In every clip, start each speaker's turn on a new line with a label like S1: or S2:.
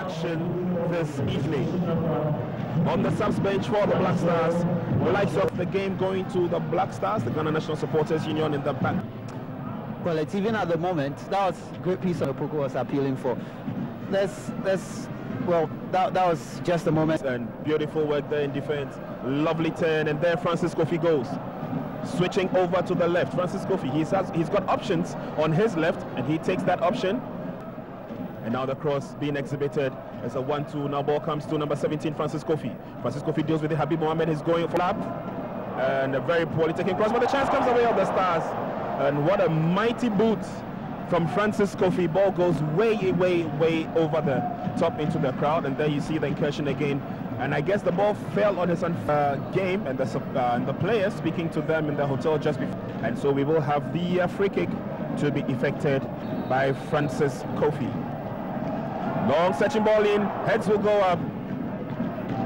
S1: action this evening. On the subs bench for the Black Stars, the likes of the game going to the Black Stars, the Ghana National Supporters Union in the back.
S2: Well, it's even at the moment, that was a great piece of Opoku was appealing for. Well, that was just a moment.
S1: And beautiful work there in defense. Lovely turn, and there Francis Kofi goes. Switching over to the left, Francis Kofi, he's got options on his left, and he takes that option. And now the cross being exhibited as a 1-2. Now ball comes to number 17, Francis Kofi. Francis Kofi deals with it. Habib Mohamed is going for lap. And a very poorly taken cross, but the chance comes away of the Stars. And what a mighty boot from Francis Kofi. Ball goes way over the top into the crowd. And there you see the incursion again. And I guess the ball fell on his game, and the players speaking to them in the hotel just before. And so we will have the free kick to be effected by Francis Kofi. Long searching ball in, heads will go up.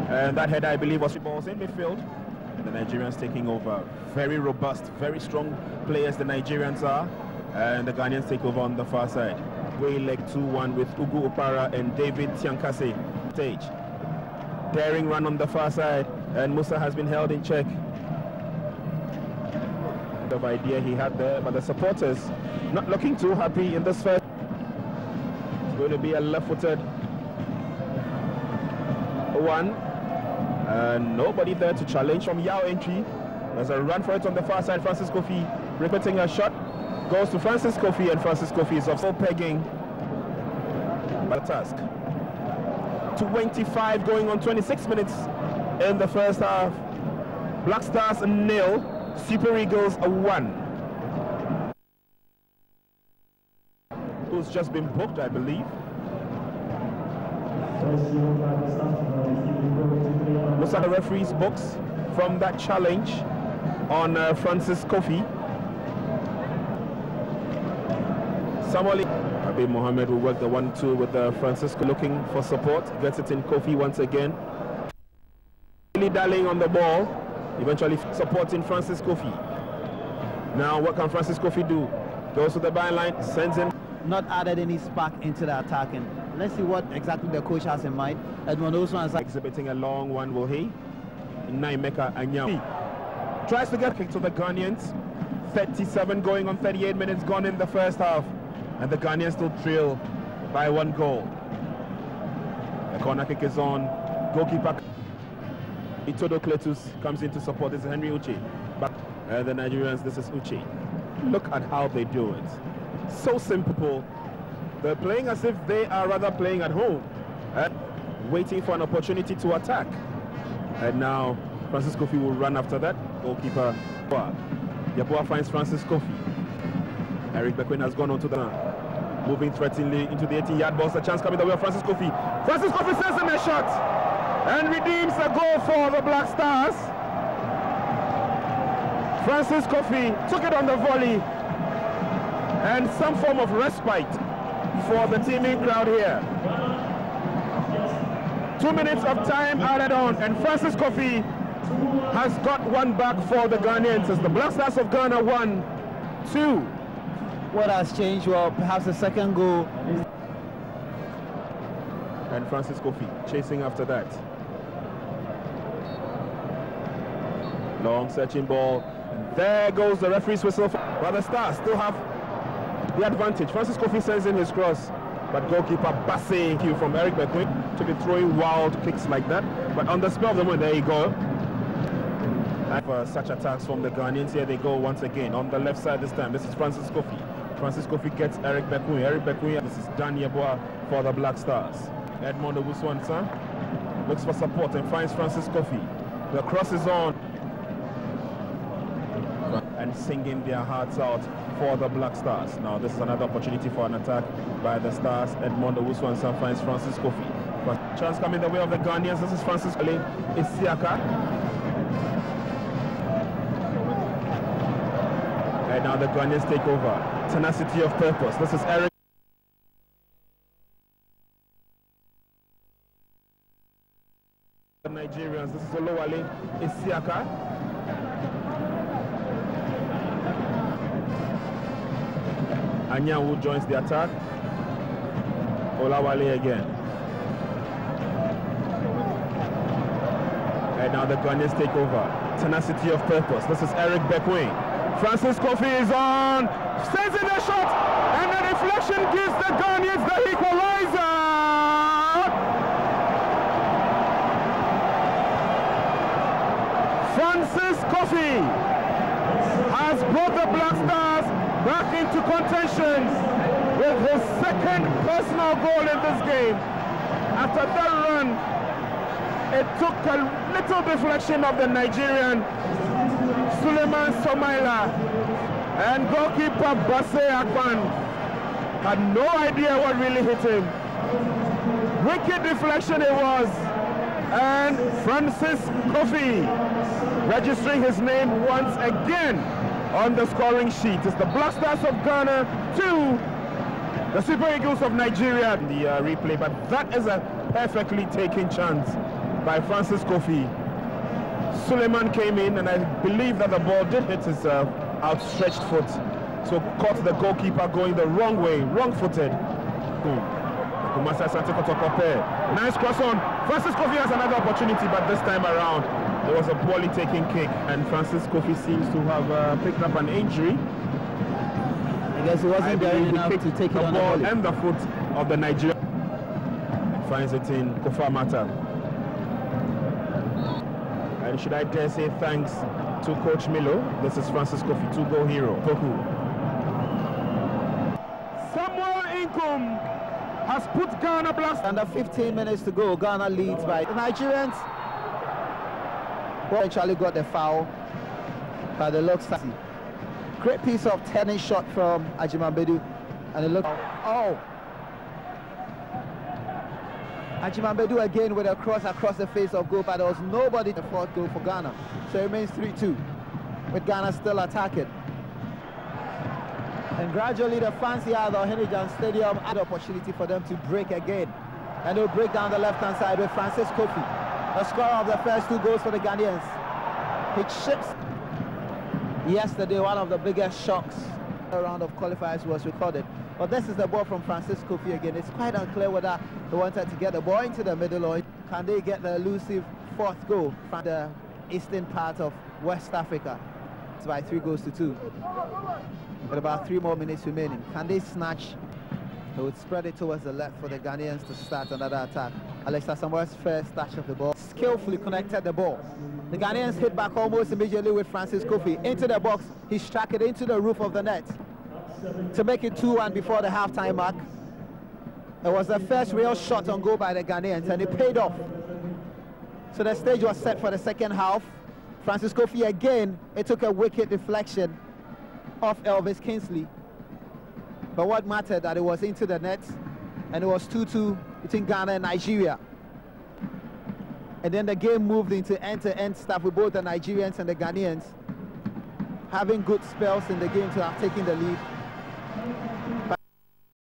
S1: And that header, I believe, was balls in midfield. And the Nigerians taking over. Very robust, very strong players the Nigerians are. And the Ghanaians take over on the far side. Way leg 2-1 with Ugu Opara and David Tiankase. Stage. Daring run on the far side, and Musa has been held in check. The idea he had there, but the supporters not looking too happy in this first. It's going to be a left-footed one, and nobody there to challenge from Yao entry. There's a run for it on the far side. Francis Kofi repeating a shot, goes to Francis Kofi, and Francis Kofi is off pegging. But task. 25 going on 26 minutes in the first half. Black Stars 0, Super Eagles 1. Who's just been booked, I believe. Looks at the referee's books from that challenge on Francis Kofi. Samuel Habib Mohamed will work the 1-2 with Francisco looking for support. Gets it in Kofi once again. Really dallying on the ball. Eventually supporting Francis Kofi. Now what can Francis Kofi do? Goes to the byline, sends him.
S2: Not added any spark into the attack. And let's see what exactly the coach has in mind. Edmond Osman is
S1: exhibiting a long one, will he? Naimeka Anyao tries to get kick to the Ghanaians. 37 going on 38 minutes gone in the first half. And the Ghanaians still trail by 1 goal. The corner kick is on. Goalkeeper Itodo Kletus comes in to support. This is Henry Uche. But the Nigerians, this is Uche. Look at how they do it. So simple. They're playing as if they are rather playing at home. Waiting for an opportunity to attack. And now Francis Kofi will run after that. Goalkeeper Yeboah finds Francis Kofi. Eric Bequin has gone on to the moving threateningly into the 18-yard box. A chance coming the way of Francis Kofi. Francis Kofi sends him a shot and redeems a goal for the Black Stars. Francis Kofi took it on the volley, and some form of respite for the teaming crowd here. 2 minutes of time added on, and Francis Kofi has got one back for the Ghanaians as the Black Stars of Ghana 1-2.
S2: What has changed? Well, perhaps the second goal.
S1: And Francis Kofi chasing after that. Long searching ball. And there goes the referee's whistle. But the Stars still have the advantage. Francis Kofi sends in his cross, but goalkeeper Bassey from Eric Bequin to be throwing wild kicks like that. But on the spell of the moment, there you go. And for such attacks from the Ghanaians, here they go once again on the left side this time. This is Francis Kofi. Francis Kofi gets Eric Bequin. Eric Bequin, this is Dan Yeboah for the Black Stars. Edmond Owusu-Ansah looks for support and finds Francis Kofi. The cross is on. And singing their hearts out for the Black Stars. Now this is another opportunity for an attack by the Stars. Edmond Owusu-Ansah finds Francis Kofi. Chance coming the way of the Ghanaians. This is Francis Isiaka. And now the Ghanaians take over. Tenacity of purpose. This is Eric. The Nigerians. This is Olowale Isiaka. Anyanwu joins the attack. Olawale again. now the Ghanaians take over. Tenacity of purpose. This is Eric Bekwai. Francis Kofi is on. Sends in the shot. And the deflection gives the Ghanaians the equalizer. Francis Kofi has brought the Black Stars back into contention with his second personal goal in this game. After that run, it took a little deflection of the Nigerian Suleiman Somaila, and goalkeeper Basse Akpan had no idea what really hit him. Wicked deflection it was, and Francis Kofi registering his name once again on the scoring sheet. It's the Black Stars of Ghana 2, the Super Eagles of Nigeria. The replay, but that is a perfectly taken chance by Francis Kofi. Suleiman came in, and I believe that the ball did hit his outstretched foot, so caught the goalkeeper going the wrong way, wrong-footed. Nice cross on. Francis Kofi has another opportunity, but this time around it was a poorly taken kick, and Francis Kofi seems to have picked up an injury.
S2: I guess he wasn't there enough to take it on the ball
S1: and the foot of the Nigerian. Finds it in Kofa Mata. And should I dare say thanks to Coach Milo, this is Francis Kofi, 2-goal hero. Samuel Inkum has put Ghana Blast.
S2: Under 15 minutes to go, Ghana leads by the Nigerians. Eventually got the foul by the looks. Great piece of tennis shot from Ajimambedu, and it looked. Oh! Ajimambedu again with a cross across the face of goal, but there was nobody in the fourth goal for Ghana. So it remains 3-2, with Ghana still attacking. And gradually the fans here at the Henijan Stadium had the opportunity for them to break again. And they'll break down the left-hand side with Francis Kofi, the scorer of the first 2 goals for the Ghanaians. He chips. Yesterday, one of the biggest shocks round of qualifiers was recorded. But this is the ball from Francis Kofi again. It's quite unclear whether they wanted to get the ball into the middle, or can they get the elusive 4th goal from the eastern part of West Africa. It's by 3-2. With about 3 more minutes remaining. Can they snatch? They would spread it towards the left for the Ghanaians to start another attack. Alex Asamoah's first touch of the ball. Skillfully connected the ball. The Ghanaians hit back almost immediately with Francis Kofi. Into the box, he struck it into the roof of the net to make it 2-1 before the halftime mark. It was the first real shot on goal by the Ghanaians, and it paid off. So the stage was set for the second half. Francis Kofi again, it took a wicked deflection off Elvis Kingsley. But what mattered that it was into the net, and it was 2-2 between Ghana and Nigeria. And then the game moved into end-to-end stuff with both the Nigerians and the Ghanaians having good spells in the game to have taken the lead.